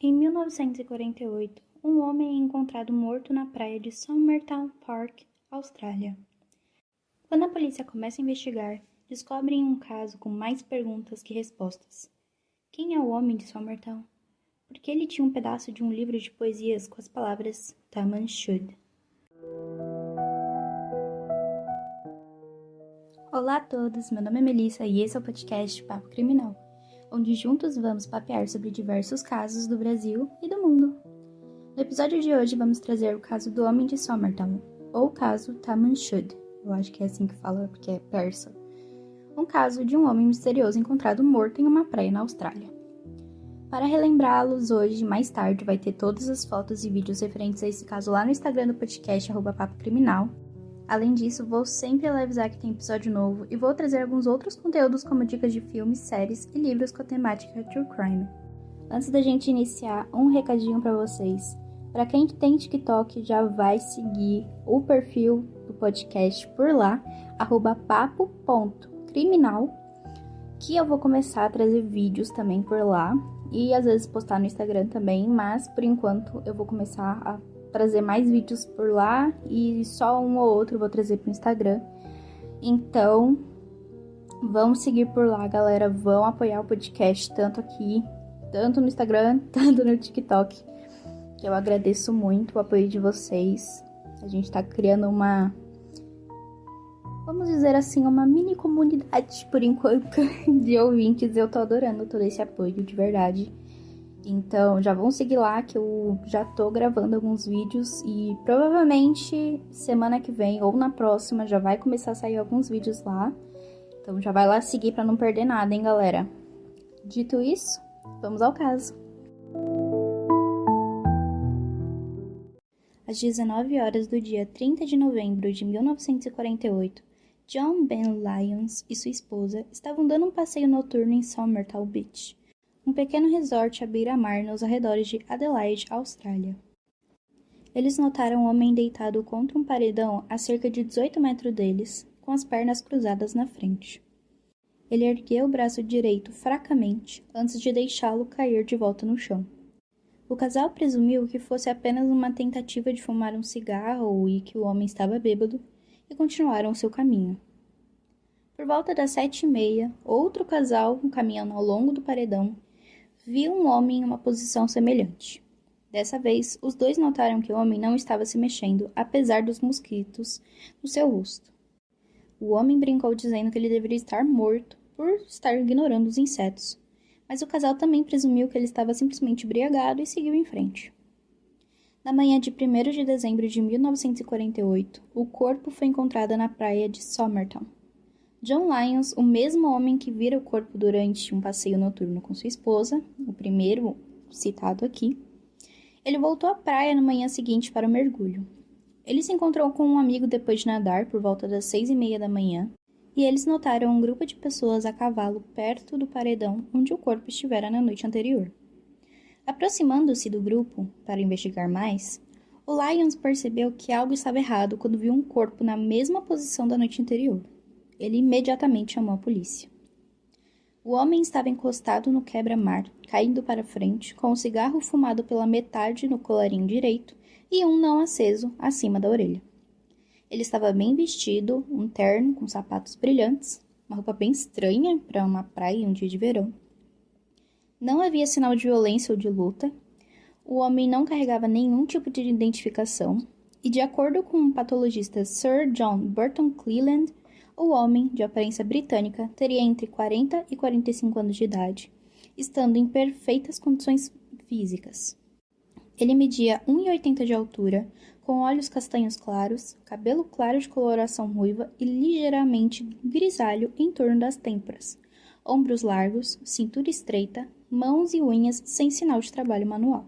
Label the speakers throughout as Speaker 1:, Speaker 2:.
Speaker 1: Em 1948, um homem é encontrado morto na praia de Summertown Park, Austrália. Quando a polícia começa a investigar, descobrem um caso com mais perguntas que respostas. Quem é o homem de Summertown? Por que ele tinha um pedaço de um livro de poesias com as palavras Taman Shud? Olá a todos, meu nome é Melissa e esse é o podcast Papo Criminal, onde juntos vamos papear sobre diversos casos do Brasil e do mundo. No episódio de hoje vamos trazer o caso do homem de Summertown, ou o caso Taman Shud, eu acho que é assim que fala porque é persa. Um caso de um homem misterioso encontrado morto em uma praia na Austrália. Para relembrá-los, hoje, mais tarde, vai ter todas as fotos e vídeos referentes a esse caso lá no Instagram do podcast, @papocriminal. Além disso, vou sempre avisar que tem episódio novo e vou trazer alguns outros conteúdos como dicas de filmes, séries e livros com a temática True Crime. Antes da gente iniciar, um recadinho para vocês. Para quem tem TikTok, já vai seguir o perfil do podcast por lá, @papo.criminal, que eu vou começar a trazer vídeos também por lá e às vezes postar no Instagram também, mas por enquanto eu vou começar a trazer mais vídeos por lá e só um ou outro vou trazer pro Instagram. Então, vão seguir por lá, galera. Vão apoiar o podcast tanto aqui, tanto no Instagram, tanto no TikTok. Que eu agradeço muito o apoio de vocês. A gente tá criando uma, vamos dizer assim, uma mini comunidade por enquanto de ouvintes. Eu tô adorando todo esse apoio, de verdade. Então, já vão seguir lá que eu já tô gravando alguns vídeos e provavelmente semana que vem ou na próxima já vai começar a sair alguns vídeos lá. Então, já vai lá seguir pra não perder nada, hein, galera? Dito isso, vamos ao caso. Às 19 horas do dia 30 de novembro de 1948, John Ben Lyons e sua esposa estavam dando um passeio noturno em Summertown Beach, um pequeno resort à beira-mar nos arredores de Adelaide, Austrália. Eles notaram um homem deitado contra um paredão a cerca de 18 metros deles, com as pernas cruzadas na frente. Ele ergueu o braço direito fracamente antes de deixá-lo cair de volta no chão. O casal presumiu que fosse apenas uma tentativa de fumar um cigarro e que o homem estava bêbado, e continuaram seu caminho. Por volta das 7h30, outro casal, caminhando ao longo do paredão, viu um homem em uma posição semelhante. Dessa vez, os dois notaram que o homem não estava se mexendo, apesar dos mosquitos no seu rosto. O homem brincou dizendo que ele deveria estar morto por estar ignorando os insetos, mas o casal também presumiu que ele estava simplesmente embriagado e seguiu em frente. Na manhã de 1º de dezembro de 1948, o corpo foi encontrado na praia de Summertown. John Lyons, o mesmo homem que vira o corpo durante um passeio noturno com sua esposa, o primeiro citado aqui, ele voltou à praia na manhã seguinte para o mergulho. Ele se encontrou com um amigo depois de nadar por volta das 6h30 da manhã, e eles notaram um grupo de pessoas a cavalo perto do paredão onde o corpo estivera na noite anterior. Aproximando-se do grupo para investigar mais, o Lyons percebeu que algo estava errado quando viu um corpo na mesma posição da noite anterior. Ele imediatamente chamou a polícia. O homem estava encostado no quebra-mar, caindo para frente, com um cigarro fumado pela metade no colarinho direito e um não aceso acima da orelha. Ele estava bem vestido, um terno com sapatos brilhantes, uma roupa bem estranha para uma praia em um dia de verão. Não havia sinal de violência ou de luta. O homem não carregava nenhum tipo de identificação e, de acordo com o patologista Sir John Burton Cleland, o homem, de aparência britânica, teria entre 40 e 45 anos de idade, estando em perfeitas condições físicas. Ele media 1,80 de altura, com olhos castanhos claros, cabelo claro de coloração ruiva e ligeiramente grisalho em torno das têmporas, ombros largos, cintura estreita, mãos e unhas sem sinal de trabalho manual.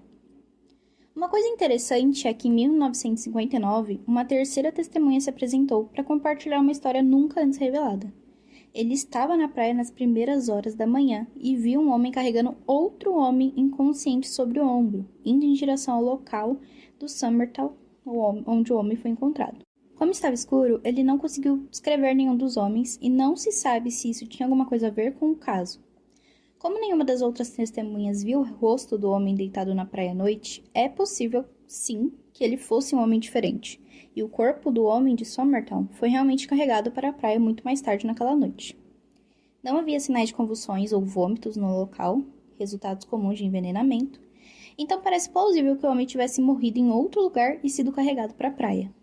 Speaker 1: Uma coisa interessante é que em 1959, uma terceira testemunha se apresentou para compartilhar uma história nunca antes revelada. Ele estava na praia nas primeiras horas da manhã e viu um homem carregando outro homem inconsciente sobre o ombro, indo em direção ao local do Summertown, onde o homem foi encontrado. Como estava escuro, ele não conseguiu descrever nenhum dos homens e não se sabe se isso tinha alguma coisa a ver com o caso. Como nenhuma das outras testemunhas viu o rosto do homem deitado na praia à noite, é possível, sim, que ele fosse um homem diferente, e o corpo do homem de Somertown foi realmente carregado para a praia muito mais tarde naquela noite. Não havia sinais de convulsões ou vômitos no local, resultados comuns de envenenamento, então parece plausível que o homem tivesse morrido em outro lugar e sido carregado para a praia.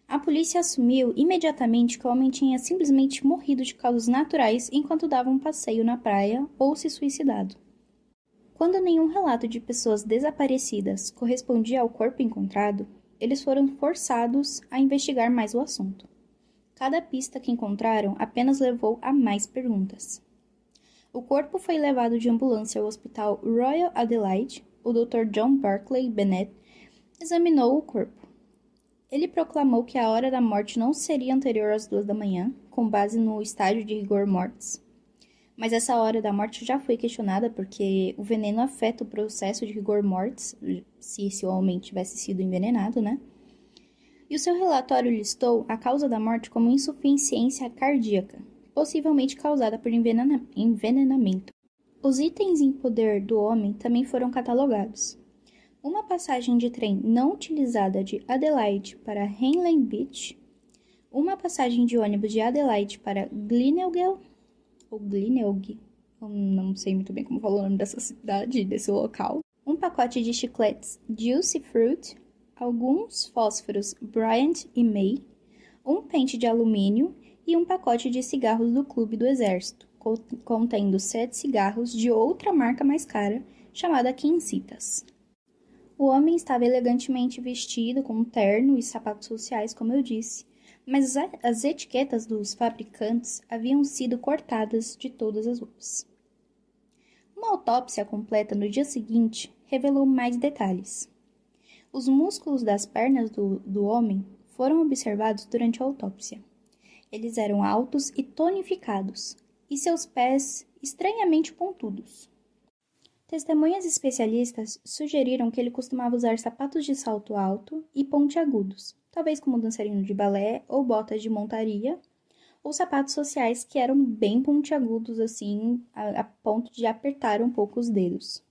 Speaker 1: A polícia assumiu imediatamente que o homem tinha simplesmente morrido de causas naturais enquanto dava um passeio na praia ou se suicidado. Quando nenhum relato de pessoas desaparecidas correspondia ao corpo encontrado, eles foram forçados a investigar mais o assunto. Cada pista que encontraram apenas levou a mais perguntas. O corpo foi levado de ambulância ao Hospital Royal Adelaide. O Dr. John Barclay Bennett examinou o corpo. Ele proclamou que a hora da morte não seria anterior às 2 da manhã, com base no estágio de rigor mortis. Mas essa hora da morte já foi questionada porque o veneno afeta o processo de rigor mortis, se esse homem tivesse sido envenenado, né? E o seu relatório listou a causa da morte como insuficiência cardíaca, possivelmente causada por envenenamento. Os itens em poder do homem também foram catalogados. Uma passagem de trem não utilizada de Adelaide para Henley Beach, uma passagem de ônibus de Adelaide para Gleneagles, ou Gleneagles, eu não sei muito bem como falar o nome dessa cidade, desse local, um pacote de chicletes Juicy Fruit, alguns fósforos Bryant e May, um pente de alumínio e um pacote de cigarros do Clube do Exército, contendo 7 cigarros de outra marca mais cara, chamada Quinzitas. O homem estava elegantemente vestido com um terno e sapatos sociais, como eu disse, mas as etiquetas dos fabricantes haviam sido cortadas de todas as roupas. Uma autópsia completa no dia seguinte revelou mais detalhes. Os músculos das pernas do homem foram observados durante a autópsia. Eles eram altos e tonificados, e seus pés estranhamente pontudos. Testemunhas especialistas sugeriram que ele costumava usar sapatos de salto alto e pontiagudos, talvez como dançarino de balé ou botas de montaria, ou sapatos sociais que eram bem pontiagudos assim, a ponto de apertar um pouco os dedos.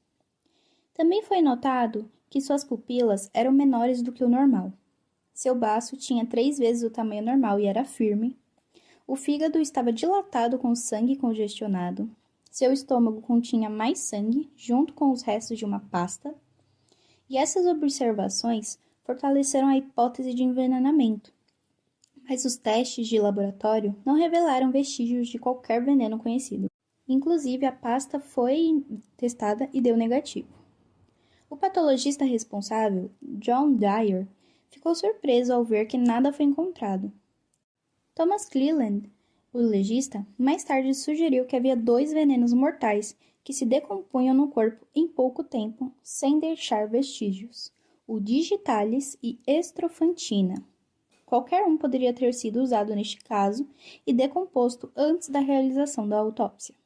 Speaker 1: Também foi notado que suas pupilas eram menores do que o normal. Seu baço tinha 3 vezes o tamanho normal e era firme. O fígado estava dilatado com sangue congestionado. Seu estômago continha mais sangue, junto com os restos de uma pasta. E essas observações fortaleceram a hipótese de envenenamento. Mas os testes de laboratório não revelaram vestígios de qualquer veneno conhecido. Inclusive, a pasta foi testada e deu negativo. O patologista responsável, John Dyer, ficou surpreso ao ver que nada foi encontrado. Thomas Cleland, o legista, mais tarde sugeriu que havia 2 venenos mortais que se decompunham no corpo em pouco tempo, sem deixar vestígios, o digitalis e estrofantina. Qualquer um poderia ter sido usado neste caso e decomposto antes da realização da autópsia.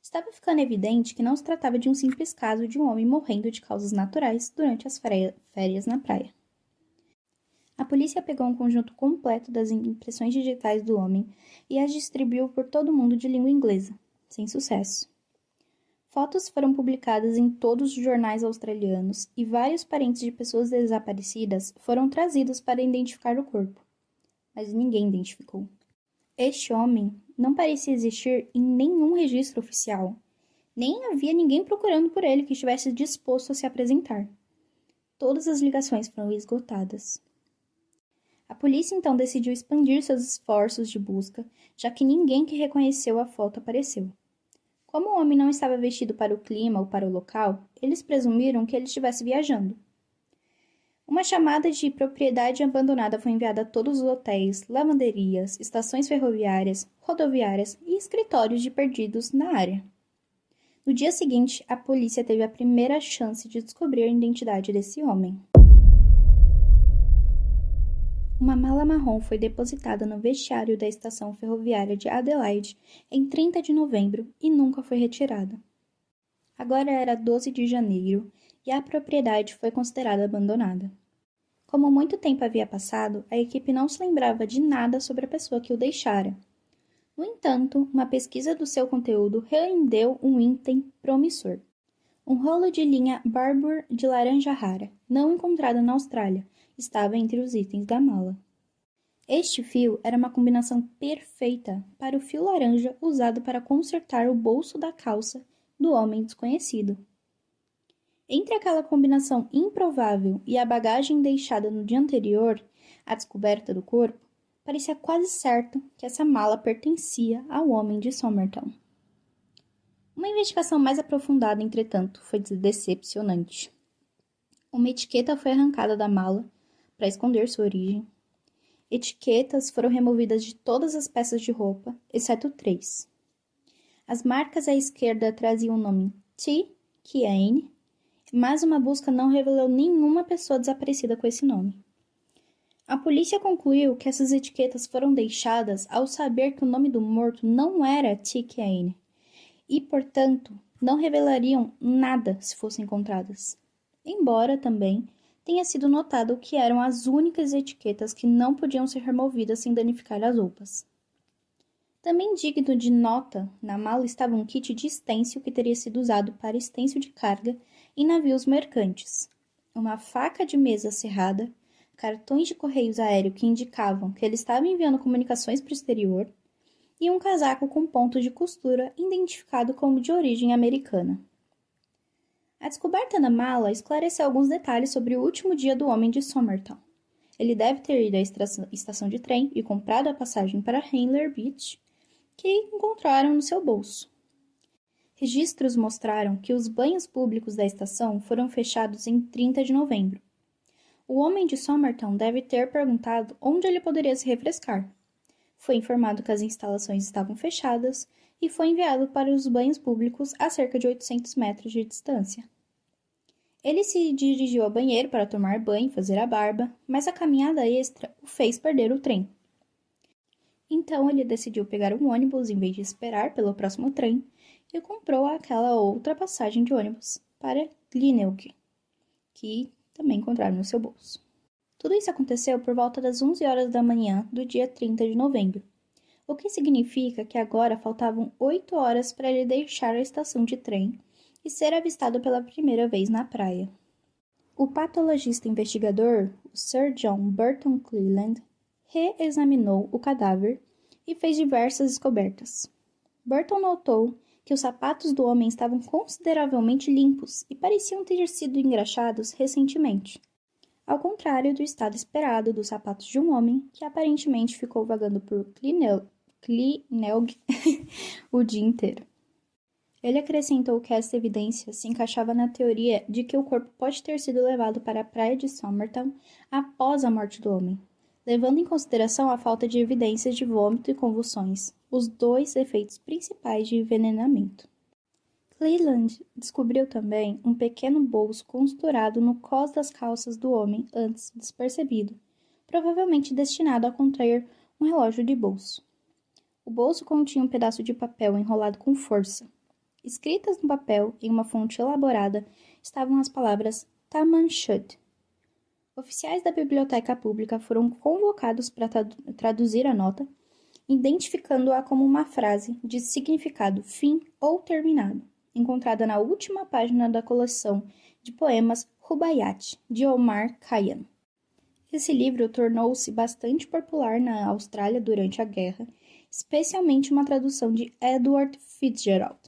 Speaker 1: Estava ficando evidente que não se tratava de um simples caso de um homem morrendo de causas naturais durante as férias na praia. A polícia pegou um conjunto completo das impressões digitais do homem e as distribuiu por todo o mundo de língua inglesa, sem sucesso. Fotos foram publicadas em todos os jornais australianos e vários parentes de pessoas desaparecidas foram trazidos para identificar o corpo, mas ninguém identificou. Este homem não parecia existir em nenhum registro oficial, nem havia ninguém procurando por ele que estivesse disposto a se apresentar. Todas as ligações foram esgotadas. A polícia então decidiu expandir seus esforços de busca, já que ninguém que reconheceu a foto apareceu. Como o homem não estava vestido para o clima ou para o local, eles presumiram que ele estivesse viajando. Uma chamada de propriedade abandonada foi enviada a todos os hotéis, lavanderias, estações ferroviárias, rodoviárias e escritórios de perdidos na área. No dia seguinte, a polícia teve a primeira chance de descobrir a identidade desse homem. Uma mala marrom foi depositada no vestiário da estação ferroviária de Adelaide em 30 de novembro e nunca foi retirada. Agora era 12 de janeiro e a propriedade foi considerada abandonada. Como muito tempo havia passado, a equipe não se lembrava de nada sobre a pessoa que o deixara. No entanto, uma pesquisa do seu conteúdo rendeu um item promissor. Um rolo de linha Barbour de laranja rara, não encontrado na Austrália, estava entre os itens da mala. Este fio era uma combinação perfeita para o fio laranja usado para consertar o bolso da calça do homem desconhecido. Entre aquela combinação improvável e a bagagem deixada no dia anterior, à descoberta do corpo, parecia quase certo que essa mala pertencia ao homem de Somerton. Uma investigação mais aprofundada, entretanto, foi decepcionante. Uma etiqueta foi arrancada da mala para esconder sua origem. Etiquetas foram removidas de todas as peças de roupa, exceto 3. As marcas à esquerda traziam o nome T. Keane, mas uma busca não revelou nenhuma pessoa desaparecida com esse nome. A polícia concluiu que essas etiquetas foram deixadas ao saber que o nome do morto não era T. Keane e, portanto, não revelariam nada se fossem encontradas. Embora também tenha sido notado que eram as únicas etiquetas que não podiam ser removidas sem danificar as roupas. Também digno de nota, na mala estava um kit de estêncil que teria sido usado para estêncil de carga em navios mercantes, uma faca de mesa serrada, cartões de correios aéreo que indicavam que ele estava enviando comunicações para o exterior e um casaco com pontos de costura identificado como de origem americana. A descoberta da mala esclareceu alguns detalhes sobre o último dia do homem de Somerton. Ele deve ter ido à estação de trem e comprado a passagem para Henley Beach, que encontraram no seu bolso. Registros mostraram que os banhos públicos da estação foram fechados em 30 de novembro. O homem de Somerton deve ter perguntado onde ele poderia se refrescar. Foi informado que as instalações estavam fechadas e foi enviado para os banhos públicos a cerca de 800 metros de distância. Ele se dirigiu ao banheiro para tomar banho e fazer a barba, mas a caminhada extra o fez perder o trem. Então ele decidiu pegar um ônibus em vez de esperar pelo próximo trem e comprou aquela outra passagem de ônibus para Glenelg, que também encontraram no seu bolso. Tudo isso aconteceu por volta das 11 horas da manhã do dia 30 de novembro, o que significa que agora faltavam 8 horas para ele deixar a estação de trem e ser avistado pela primeira vez na praia. O patologista investigador, o Sir John Burton Cleland, reexaminou o cadáver e fez diversas descobertas. Burton notou que os sapatos do homem estavam consideravelmente limpos e pareciam ter sido engraxados recentemente, ao contrário do estado esperado dos sapatos de um homem que aparentemente ficou vagando por Glenelg o dia inteiro. Ele acrescentou que essa evidência se encaixava na teoria de que o corpo pode ter sido levado para a praia de Somerton após a morte do homem, levando em consideração a falta de evidências de vômito e convulsões, os 2 efeitos principais de envenenamento. Cleland descobriu também um pequeno bolso costurado no cós das calças do homem antes despercebido, provavelmente destinado a conter um relógio de bolso. O bolso continha um pedaço de papel enrolado com força. Escritas no papel, em uma fonte elaborada, estavam as palavras Tamanshud. Oficiais da biblioteca pública foram convocados para traduzir a nota, identificando-a como uma frase de significado fim ou terminado, encontrada na última página da coleção de poemas Rubaiyat, de Omar Khayyam. Esse livro tornou-se bastante popular na Austrália durante a guerra, especialmente uma tradução de Edward Fitzgerald.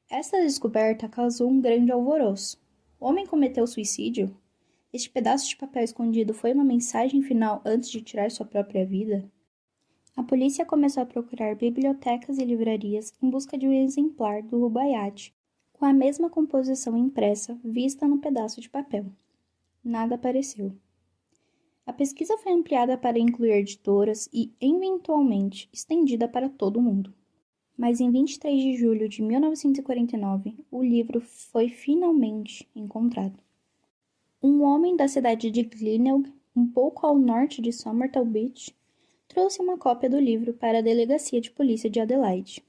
Speaker 1: Esta descoberta causou um grande alvoroço. O homem cometeu suicídio? Este pedaço de papel escondido foi uma mensagem final antes de tirar sua própria vida? A polícia começou a procurar bibliotecas e livrarias em busca de um exemplar do Rubaiyat, com a mesma composição impressa vista no pedaço de papel. Nada apareceu. A pesquisa foi ampliada para incluir editoras e, eventualmente, estendida para todo o mundo. Mas em 23 de julho de 1949, o livro foi finalmente encontrado. Um homem da cidade de Glenelg, um pouco ao norte de Somerton Beach, trouxe uma cópia do livro para a delegacia de polícia de Adelaide.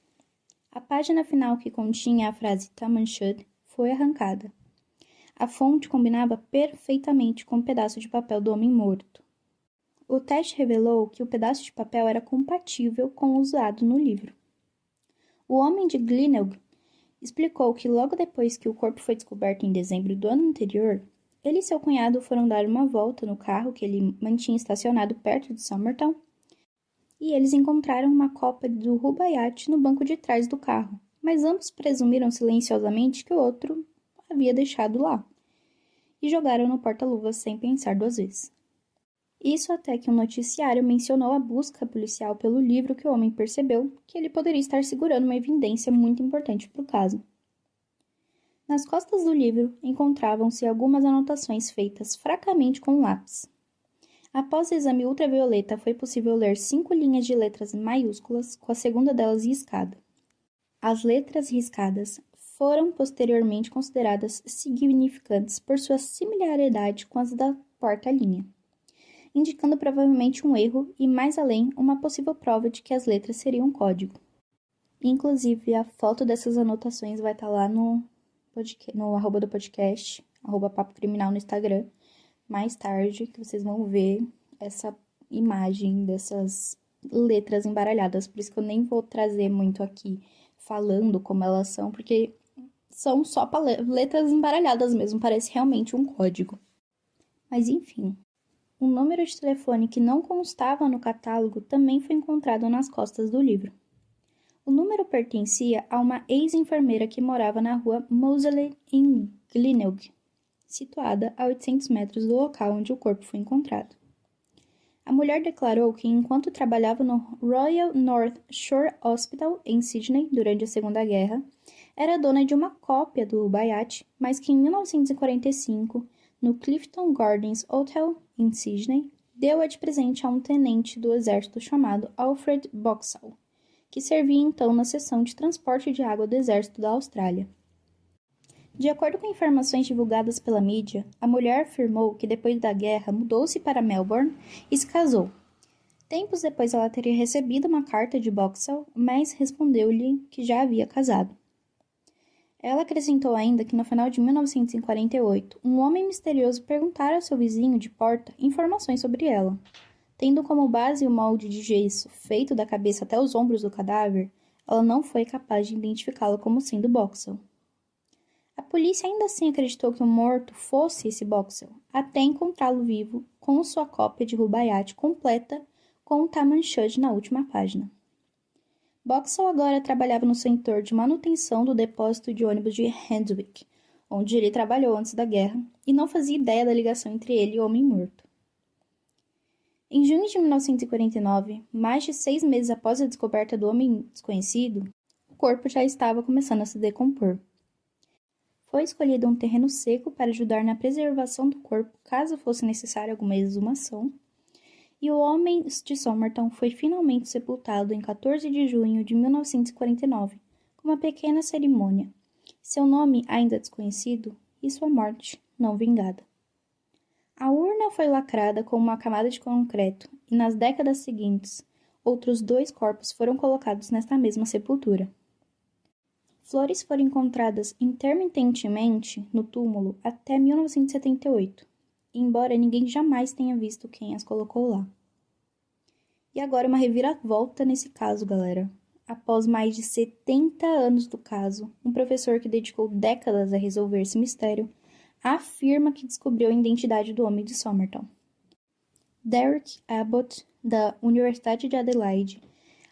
Speaker 1: A página final que continha a frase Tamanshud foi arrancada. A fonte combinava perfeitamente com um pedaço de papel do homem morto. O teste revelou que o pedaço de papel era compatível com o usado no livro. O homem de Glenelg explicou que logo depois que o corpo foi descoberto em dezembro do ano anterior, ele e seu cunhado foram dar uma volta no carro que ele mantinha estacionado perto de Somertown e eles encontraram uma cópia do Rubaiyat no banco de trás do carro, mas ambos presumiram silenciosamente que o outro havia deixado lá e jogaram no porta-luvas sem pensar duas vezes. Isso até que um noticiário mencionou a busca policial pelo livro que o homem percebeu que ele poderia estar segurando uma evidência muito importante para o caso. Nas costas do livro encontravam-se algumas anotações feitas fracamente com lápis. Após o exame ultravioleta, foi possível ler 5 linhas de letras maiúsculas, com a segunda delas riscada. As letras riscadas foram posteriormente consideradas significantes por sua similaridade com as da porta-linha, indicando provavelmente um erro e, mais além, uma possível prova de que as letras seriam um código. Inclusive, a foto dessas anotações vai estar lá no arroba do podcast, arroba Papo Criminal no Instagram, mais tarde, que vocês vão ver essa imagem dessas letras embaralhadas. Por isso que eu nem vou trazer muito aqui falando como elas são, porque são só letras embaralhadas mesmo, parece realmente um código. Mas enfim, um número de telefone que não constava no catálogo também foi encontrado nas costas do livro. O número pertencia a uma ex-enfermeira que morava na rua Moseley, em Glenelg, situada a 800 metros do local onde o corpo foi encontrado. A mulher declarou que, enquanto trabalhava no Royal North Shore Hospital, em Sydney, durante a Segunda Guerra, era dona de uma cópia do Rubaiyat, mas que em 1945, no Clifton Gardens Hotel, em Sydney, deu-a de presente a um tenente do exército chamado Alfred Boxall, que servia então na seção de transporte de água do exército da Austrália. De acordo com informações divulgadas pela mídia, a mulher afirmou que depois da guerra mudou-se para Melbourne e se casou. Tempos depois ela teria recebido uma carta de Boxall, mas respondeu-lhe que já havia casado. Ela acrescentou ainda que no final de 1948, um homem misterioso perguntara ao seu vizinho de porta informações sobre ela. Tendo como base o molde de gesso feito da cabeça até os ombros do cadáver, ela não foi capaz de identificá-lo como sendo Boxall. A polícia ainda assim acreditou que o morto fosse esse Boxall, até encontrá-lo vivo com sua cópia de Rubaiyat completa com o Tamanchud na última página. Boxall agora trabalhava no setor de manutenção do depósito de ônibus de Randwick, onde ele trabalhou antes da guerra, e não fazia ideia da ligação entre ele e o homem morto. Em junho de 1949, mais de 6 meses após a descoberta do homem desconhecido, o corpo já estava começando a se decompor. Foi escolhido um terreno seco para ajudar na preservação do corpo caso fosse necessária alguma exumação, e o homem de Somerton foi finalmente sepultado em 14 de junho de 1949, com uma pequena cerimônia, seu nome ainda desconhecido e sua morte não vingada. A urna foi lacrada com uma camada de concreto e, nas décadas seguintes, outros 2 corpos foram colocados nesta mesma sepultura. Flores foram encontradas intermitentemente no túmulo até 1978, embora ninguém jamais tenha visto quem as colocou lá. E agora uma reviravolta nesse caso, galera. Após mais de 70 anos do caso, um professor que dedicou décadas a resolver esse mistério afirma que descobriu a identidade do homem de Somerton. Derek Abbott, da Universidade de Adelaide,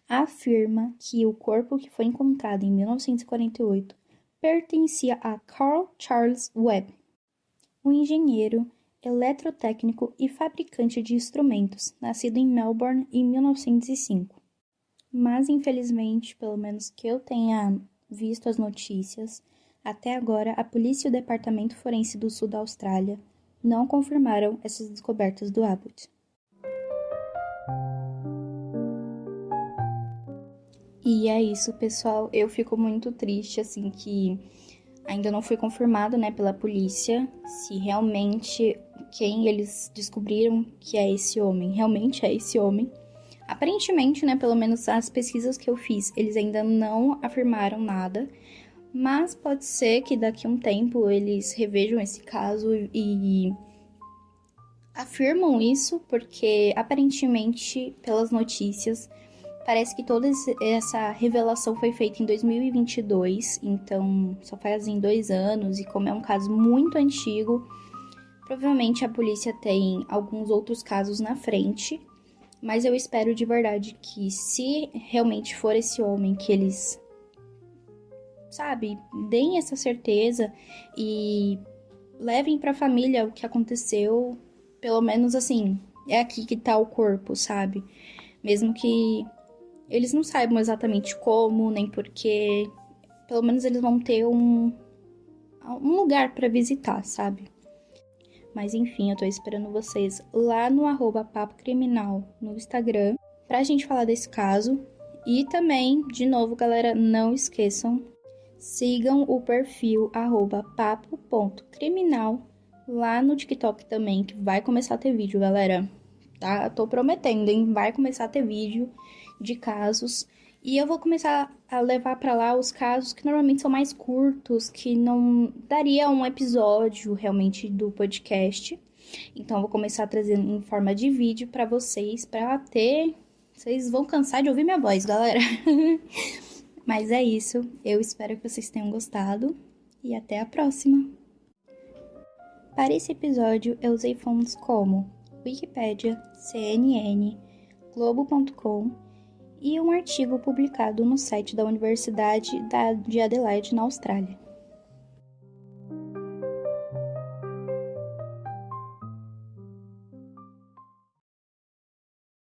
Speaker 1: afirma que o corpo que foi encontrado em 1948 pertencia a Carl Charles Webb, um engenheiro, eletrotécnico e fabricante de instrumentos, nascido em Melbourne em 1905. Mas, infelizmente, pelo menos que eu tenha visto as notícias, até agora a polícia e o Departamento Forense do Sul da Austrália não confirmaram essas descobertas do Abbott. E é isso, pessoal. Eu fico muito triste, assim, que ainda não foi confirmado, né, pela polícia, se realmente quem eles descobriram que é esse homem, realmente é esse homem. Aparentemente, né, pelo menos as pesquisas que eu fiz, eles ainda não afirmaram nada, mas pode ser que daqui a um tempo eles revejam esse caso e afirmam isso porque, aparentemente, pelas notícias, parece que toda essa revelação foi feita em 2022, então só fazem 2 anos, e como é um caso muito antigo, provavelmente a polícia tem alguns outros casos na frente, mas eu espero de verdade que, se realmente for esse homem, que eles, sabe, deem essa certeza e levem pra família o que aconteceu, pelo menos assim, é aqui que tá o corpo, sabe? Mesmo que eles não saibam exatamente como, nem porquê, pelo menos eles vão ter um lugar pra visitar, sabe? Mas enfim, eu tô esperando vocês lá no @papo criminal no Instagram pra gente falar desse caso. E também, de novo, galera, não esqueçam, sigam o perfil @papo.criminal lá no TikTok também, que vai começar a ter vídeo, galera. Tá? Tô prometendo, hein? Vai começar a ter vídeo de casos. E eu vou começar a levar pra lá os casos que normalmente são mais curtos, que não daria um episódio realmente do podcast. Então eu vou começar a trazer em forma de vídeo pra vocês, pra ter... Vocês vão cansar de ouvir minha voz, galera. Mas é isso. Eu espero que vocês tenham gostado e até a próxima. Para esse episódio, eu usei fontes como Wikipedia, CNN, Globo.com e um artigo publicado no site da Universidade de Adelaide, na Austrália.